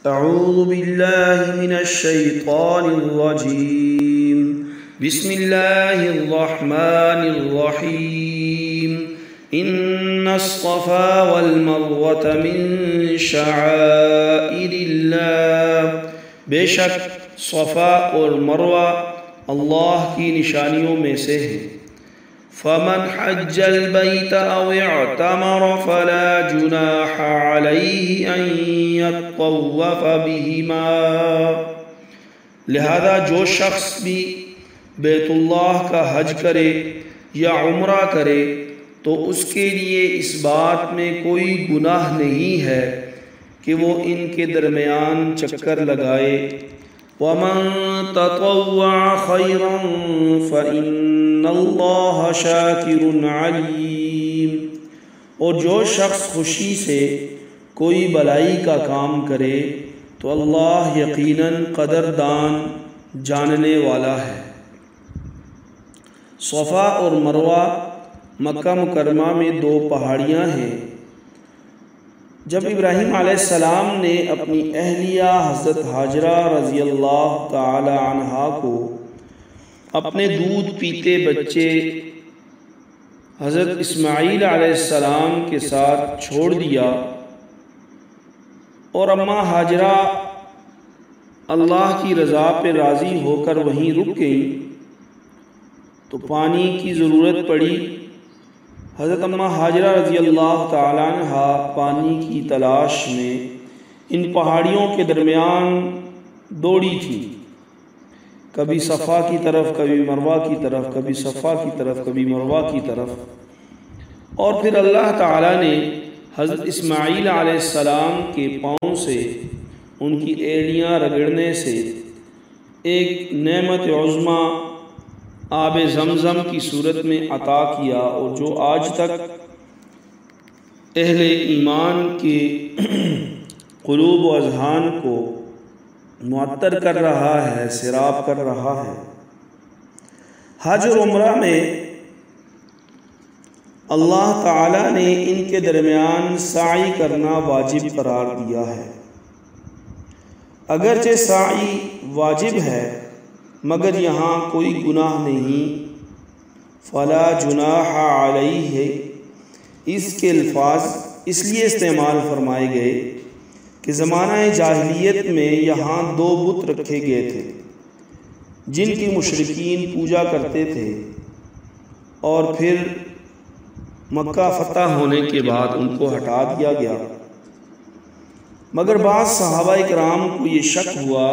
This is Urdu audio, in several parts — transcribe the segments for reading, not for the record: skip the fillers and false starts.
أعوذ بالله من الشيطان الرجيم. بسم الله الرحمن الرحيم. إن الصفا والمروة من شعائر الله. بے شک صفا اور مروہ اللہ کی نشانیوں میں سے ہے. فمن حج البيت أو اعتمر فلا جناح عليه أن يطوف بهما. لہذا جو شخص بھی بیت اللہ کا حج کرے یا عمرہ کرے تو اس کے لیے اس بات میں کوئی گناہ نہیں ہے کہ وہ ان کے درمیان چکر لگائے. وَمَن تَطَوَّعَ خَيْرًا فَإِنَّ اللَّهَ شَاكِرٌ عَلِيمٌ. اور جو شخص خوشی سے کوئی بلائی کا کام کرے تو اللہ یقیناً قدردان جاننے والا ہے. صفا اور مروہ مکہ مکرمہ میں دو پہاڑیاں ہیں. جب ابراہیم علیہ السلام نے اپنی اہلیہ حضرت حاجرہ رضی اللہ تعالی عنہا کو اپنے دودھ پیتے بچے حضرت اسماعیل علیہ السلام کے ساتھ چھوڑ دیا اور اماں حاجرہ اللہ کی رضا پہ راضی ہو کر وہیں رک گئیں تو پانی کی ضرورت پڑی. حضرت اماں حاجرہ رضی اللہ تعالیٰ عنہ پانی کی تلاش میں ان پہاڑیوں کے درمیان دوڑی تھی، کبھی صفا کی طرف، کبھی مروہ کی طرف، کبھی صفا کی طرف، کبھی مروہ کی طرف. اور پھر اللہ تعالیٰ نے حضرت اسماعیل علیہ السلام کے پاؤں سے ان کی ایڑیاں رگڑنے سے ایک نعمت عظمیٰ آب زمزم کی صورت میں عطا کیا، اور جو آج تک اہل ایمان کے قلوب و اذہان کو معطر کر رہا ہے، سیراب کر رہا ہے. حج اور عمرہ میں اللہ تعالیٰ نے ان کے درمیان سعی کرنا واجب قرار دیا ہے. اگرچہ سعی واجب ہے مگر یہاں کوئی گناہ نہیں. فلا جناح علیہ، اس کے الفاظ اس لیے استعمال فرمائے گئے کہ زمانہ جاہلیت میں یہاں دو بت رکھے گئے تھے جن کی مشرکین پوجا کرتے تھے، اور پھر مکہ فتح ہونے کے بعد ان کو ہٹا دیا گیا. مگر بعض صحابہ کرام کو یہ شک ہوا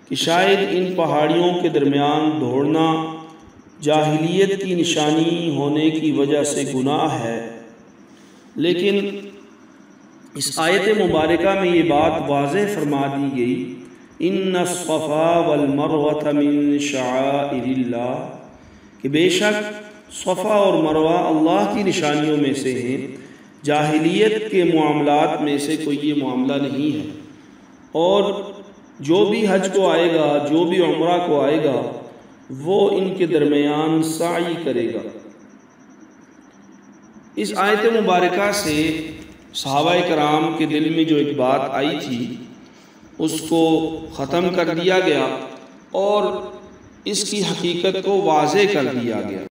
کہ شاید ان پہاڑیوں کے درمیان دوڑنا جاہلیت کی نشانی ہونے کی وجہ سے گناہ ہے. لیکن اس آیت مبارکہ میں یہ بات واضح فرما دی گئی، ان الصفا والمروة من شعائر اللہ، کہ بے شک صفا اور مروہ اللہ کی نشانیوں میں سے ہیں، جاہلیت کے معاملات میں سے کوئی یہ معاملہ نہیں ہے. اور جو بھی حج کو آئے گا، جو بھی عمرہ کو آئے گا، وہ ان کے درمیان سعی کرے گا. اس آیت مبارکہ سے صحابہ کرام کے دل میں جو ایک بات آئی تھی اس کو ختم کر دیا گیا اور اس کی حقیقت کو واضح کر دیا گیا.